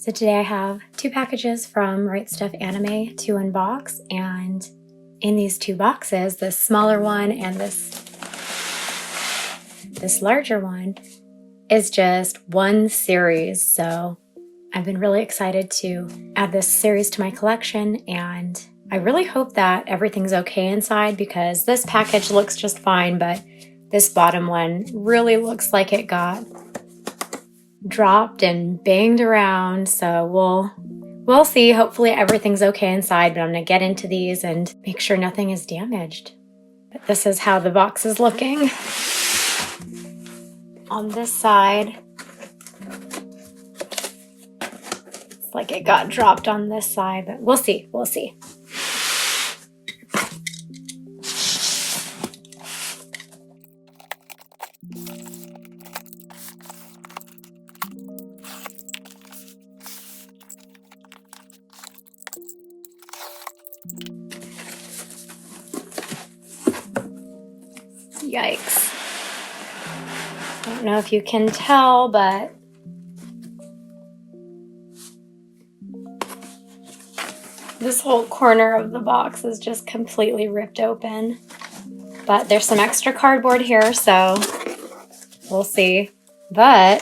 So today I have two packages from RightStuf Anime to unbox, and in these two boxes, this smaller one and this larger one is just one series. So I've been really excited to add this series to my collection, and I really hope that everything's okay inside because this package looks just fine, but this bottom one really looks like it got dropped and banged around. So we'll see. Hopefully everything's okay inside, but I'm gonna get into these and make sure nothing is damaged. But this is how the box is looking. On this side, it's like it got dropped on this side, but we'll see. Yikes. I don't know if you can tell, but this whole corner of the box is just completely ripped open. But there's some extra cardboard here, so we'll see. But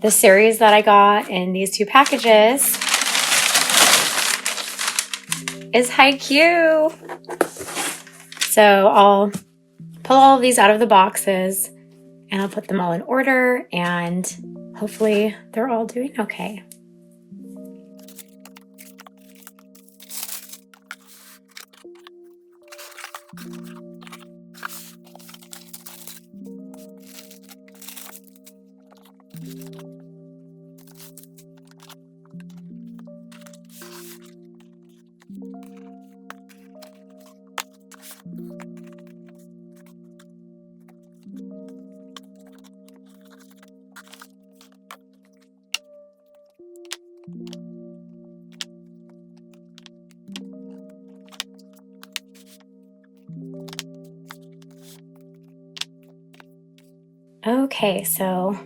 the series that I got in these two packages is Haikyu. So I'll pull all of these out of the boxes and I'll put them all in order, and hopefully they're all doing okay. Okay, so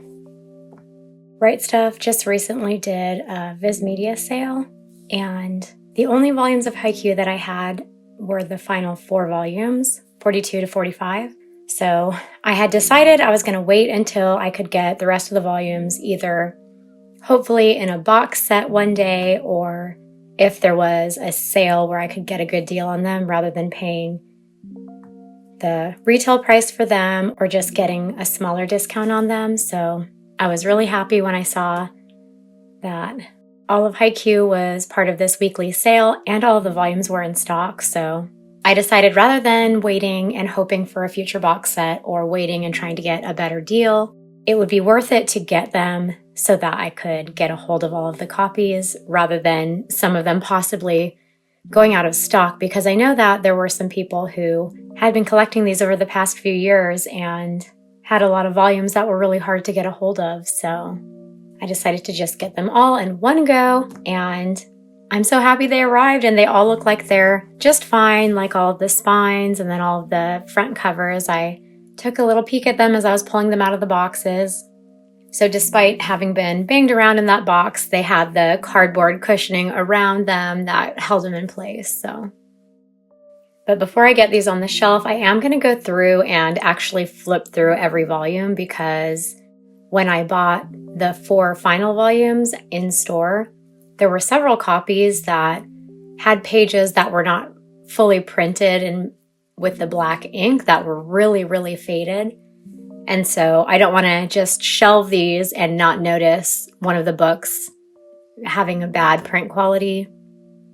RightStuf just recently did a Viz Media sale, and the only volumes of Haikyu that I had were the final 4 volumes, 42 to 45. So I had decided I was going to wait until I could get the rest of the volumes, either hopefully in a box set one day, or if there was a sale where I could get a good deal on them rather than paying the retail price for them or just getting a smaller discount on them. So I was really happy when I saw that all of Haikyu was part of this weekly sale and all of the volumes were in stock. So I decided, rather than waiting and hoping for a future box set or waiting and trying to get a better deal, it would be worth it to get them so that I could get a hold of all of the copies rather than some of them possibly going out of stock, because I know that there were some people who had been collecting these over the past few years and had a lot of volumes that were really hard to get a hold of. So I decided to just get them all in one go, and I'm so happy they arrived, and they all look like they're just fine, like all of the spines and then all of the front covers. I took a little peek at them as I was pulling them out of the boxes. So despite having been banged around in that box, they had the cardboard cushioning around them that held them in place. But before I get these on the shelf, I am going to go through and actually flip through every volume, because when I bought the 4 final volumes in store, there were several copies that had pages that were not fully printed and with the black ink that were really, really faded. And so I don't want to just shelve these and not notice one of the books having a bad print quality.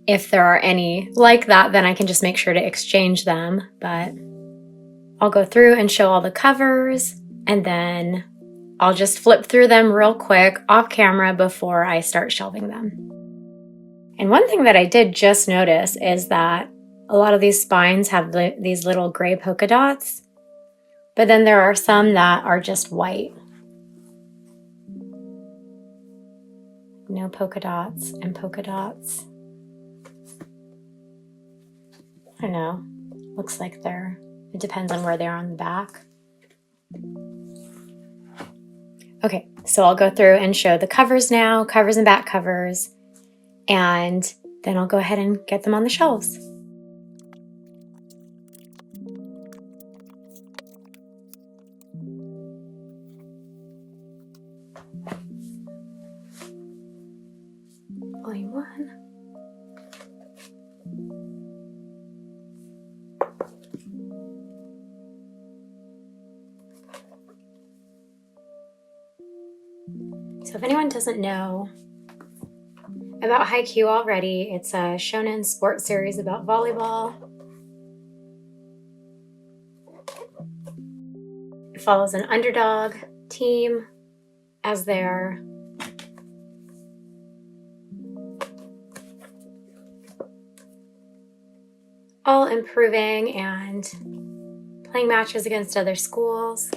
If there are any like that, then I can just make sure to exchange them. But I'll go through and show all the covers, and then I'll just flip through them real quick off camera before I start shelving them. And one thing that I did just notice is that a lot of these spines have these little gray polka dots, but then there are some that are just white. No polka dots and polka dots. I don't know. Looks like it depends on where they are on the back. Okay, So I'll go through and show the covers now, covers and back covers, and then I'll go ahead and get them on the shelves. Volume 1. So if anyone doesn't know about Haikyu already, it's a shonen sports series about volleyball. It follows an underdog team as they're all improving and playing matches against other schools.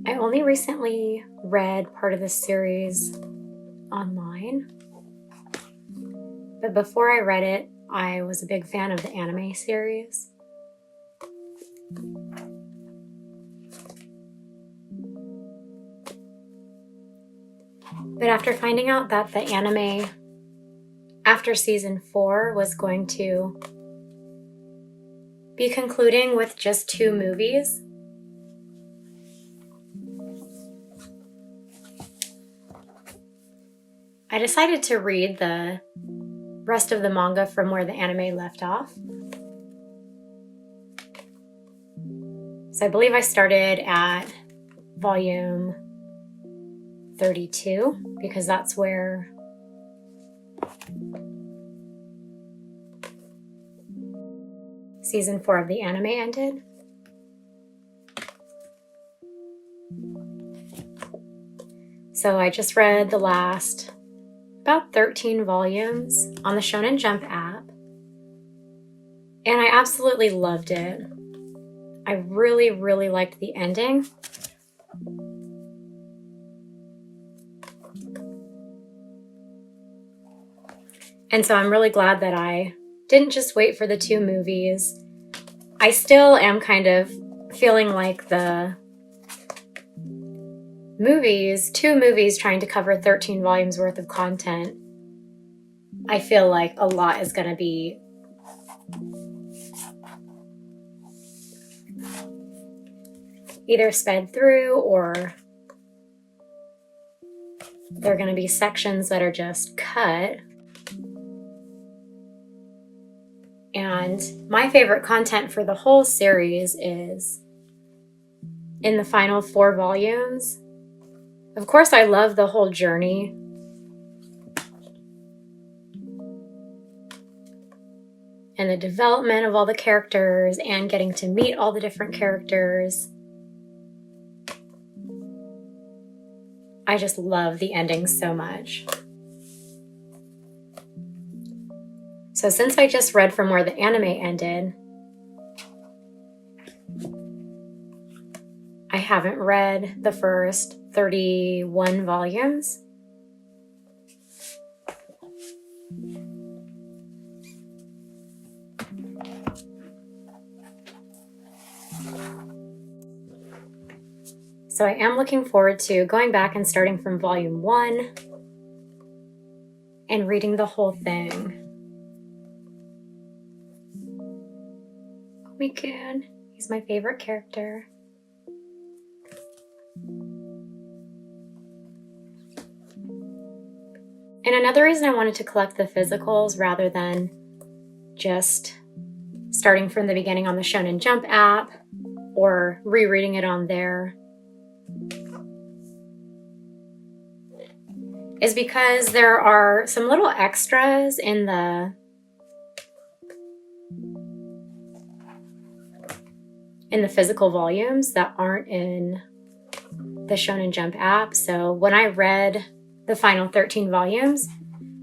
I only recently read part of this series online, but before I read it, I was a big fan of the anime series. But after finding out that the anime after season 4 was going to be concluding with just 2 movies, I decided to read the rest of the manga from where the anime left off. So I believe I started at volume 32 because that's where season 4 of the anime ended. So I just read the last about 13 volumes on the Shonen Jump app, and I absolutely loved it. I really, really liked the ending. And so I'm really glad that I didn't just wait for the 2 movies. I still am kind of feeling like the movies, 2 movies trying to cover 13 volumes worth of content, I feel like a lot is going to be either sped through or there are going to be sections that are just cut. And my favorite content for the whole series is in the final 4 volumes. Of course, I love the whole journey. And the development of all the characters and getting to meet all the different characters. I just love the ending so much. So since I just read from where the anime ended, I haven't read the first 31 volumes. So I am looking forward to going back and starting from volume 1 and reading the whole thing. Mikun, he's my favorite character. And another reason I wanted to collect the physicals rather than just starting from the beginning on the Shonen Jump app or rereading it on there is because there are some little extras in the physical volumes that aren't in the Shonen Jump app. So when I read the final 13 volumes,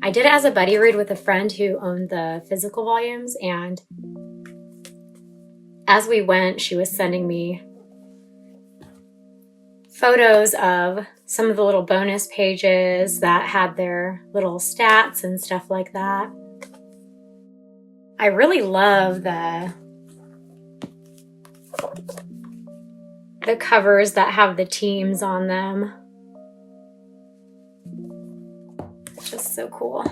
I did it as a buddy read with a friend who owned the physical volumes, and as we went, she was sending me photos of some of the little bonus pages that had their little stats and stuff like that. I really love the covers that have the teams on them. It's just so cool.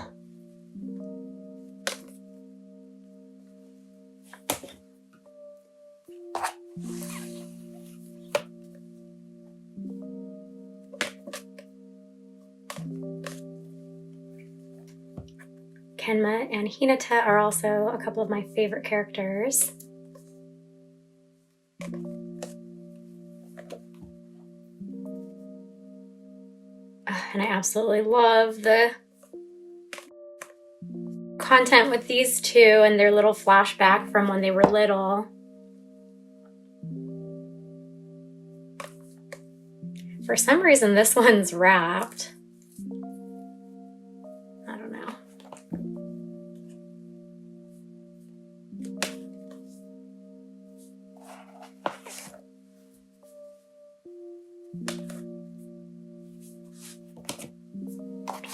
Kenma and Hinata are also a couple of my favorite characters. And I absolutely love the content with these two and their little flashback from when they were little. For some reason, this one's wrapped. I don't know.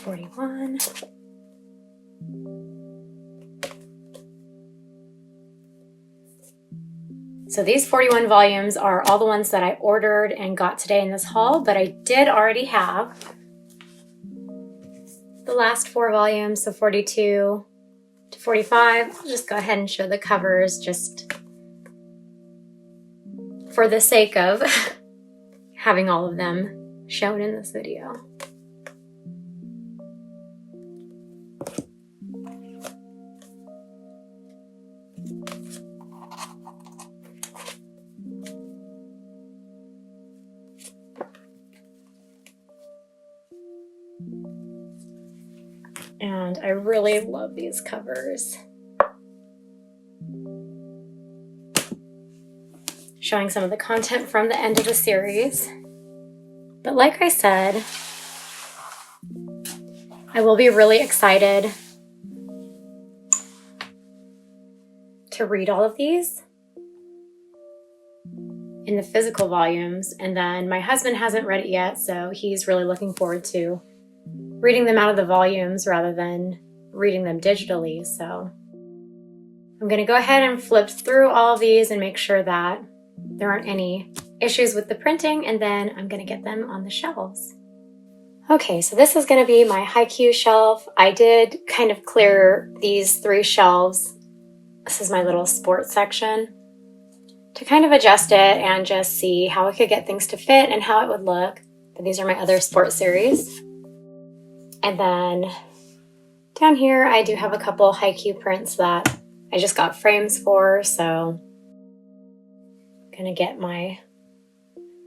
$41. So these 41 volumes are all the ones that I ordered and got today in this haul, but I did already have the last 4 volumes, so 42 to 45. I'll just go ahead and show the covers just for the sake of having all of them shown in this video. And I really love these covers. Showing some of the content from the end of the series. But like I said, I will be really excited to read all of these in the physical volumes. And then my husband hasn't read it yet, so he's really looking forward to reading them out of the volumes rather than reading them digitally. So I'm going to go ahead and flip through all of these and make sure that there aren't any issues with the printing, and then I'm going to get them on the shelves. Okay, so this is going to be my Haikyu shelf. I did kind of clear these 3 shelves. This is my little sports section to kind of adjust it and just see how I could get things to fit and how it would look. But these are my other sports series. And then down here, I do have a couple Haikyu prints that I just got frames for, so I'm gonna get my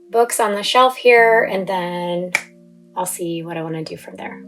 books on the shelf here, and then I'll see what I want to do from there.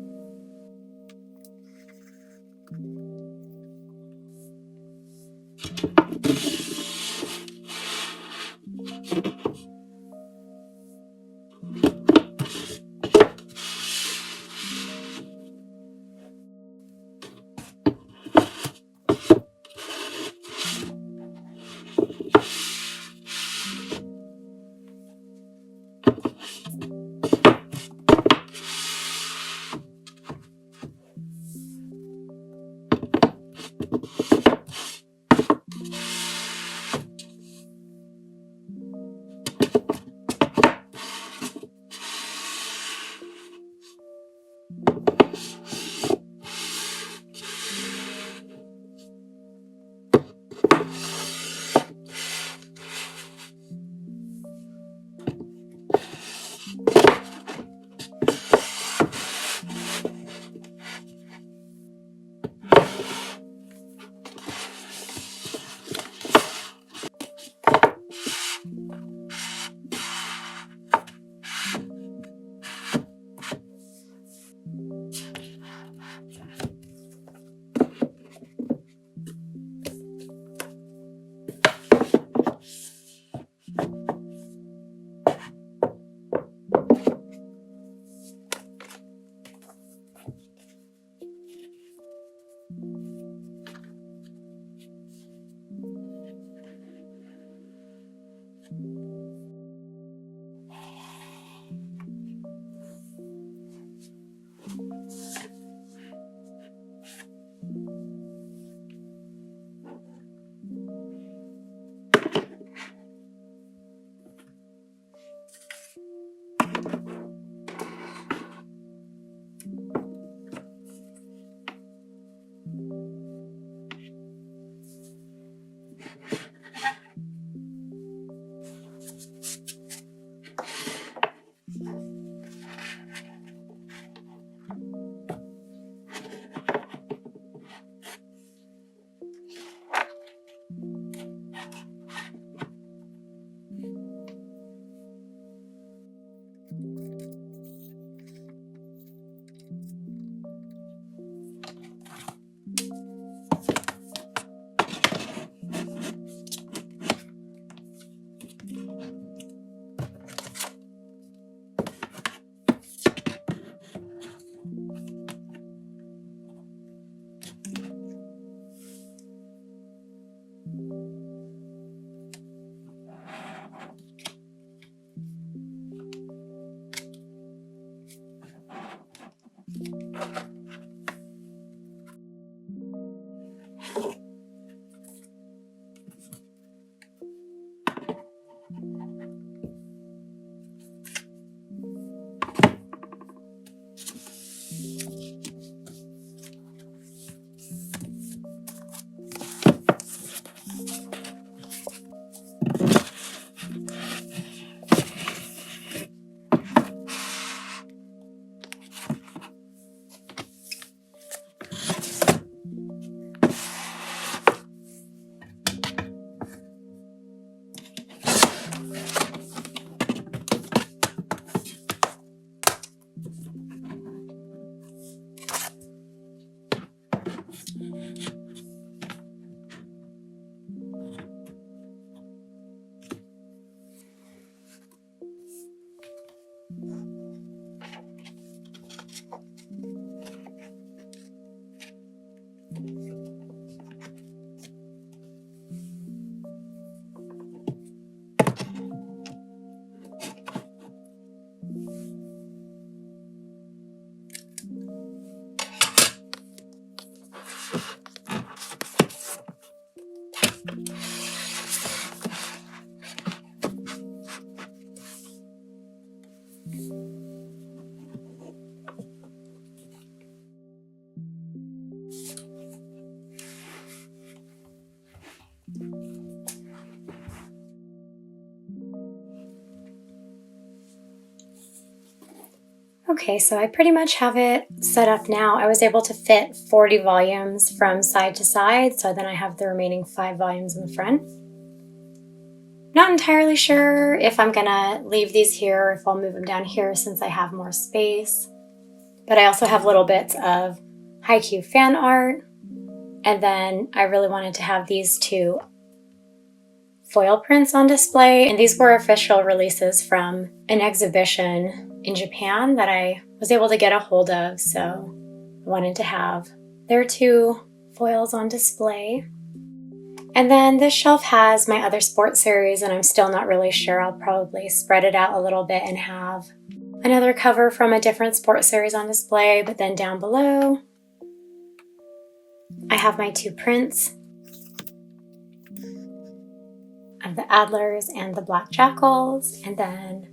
Okay, so I pretty much have it set up now. I was able to fit 40 volumes from side to side, so then I have the remaining 5 volumes in the front. Not entirely sure if I'm gonna leave these here or if I'll move them down here since I have more space. But I also have little bits of Haikyu fan art, and then I really wanted to have these 2 foil prints on display, and these were official releases from an exhibition in Japan that I was able to get a hold of, so I wanted to have their 2 foils on display. And then this shelf has my other sports series, and I'm still not really sure. I'll probably spread it out a little bit and have another cover from a different sports series on display, but then down below I have my 2 prints of the Adlers and the Black Jackals, and then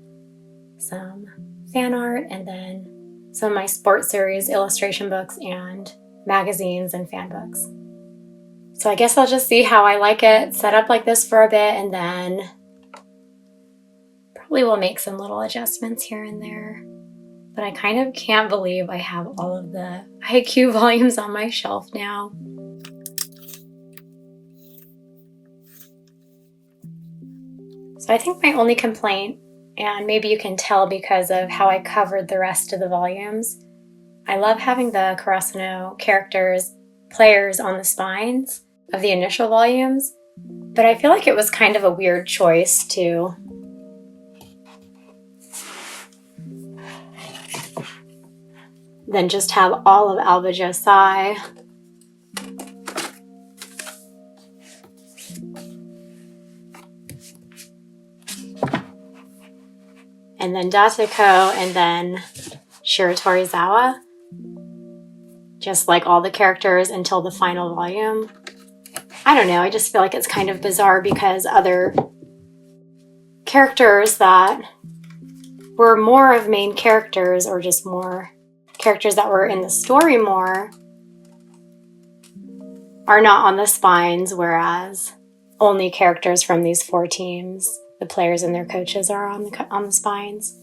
some fan art, and then some of my sports series illustration books and magazines and fan books. So I guess I'll just see how I like it set up like this for a bit, and then probably will make some little adjustments here and there. But I kind of can't believe I have all of the Haikyu volumes on my shelf now. So I think my only complaint, and maybe you can tell because of how I covered the rest of the volumes, I love having the Karasuno characters, players on the spines of the initial volumes, but I feel like it was kind of a weird choice to then just have all of Alba Josai and then Datako and then Shiratorizawa, just like all the characters until the final volume. I don't know, I just feel like it's kind of bizarre because other characters that were more of main characters or just more characters that were in the story more are not on the spines, whereas only characters from these 4 teams, the players and their coaches, are on the spines.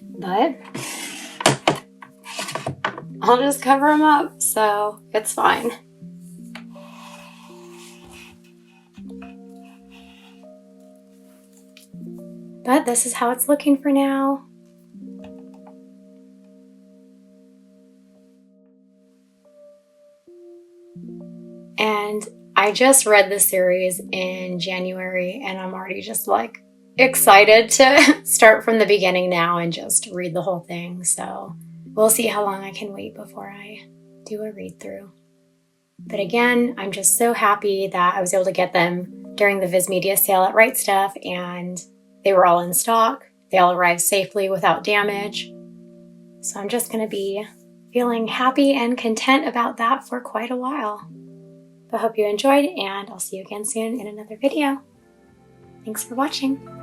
But I'll just cover them up, so it's fine. But this is how it's looking for now. And I just read the series in January, and I'm already just like excited to start from the beginning now and just read the whole thing. So we'll see how long I can wait before I do a read through. But again, I'm just so happy that I was able to get them during the Viz Media sale at RightStuf, and they were all in stock. They all arrived safely without damage. So I'm just going to be feeling happy and content about that for quite a while. I hope you enjoyed, and I'll see you again soon in another video. Thanks for watching.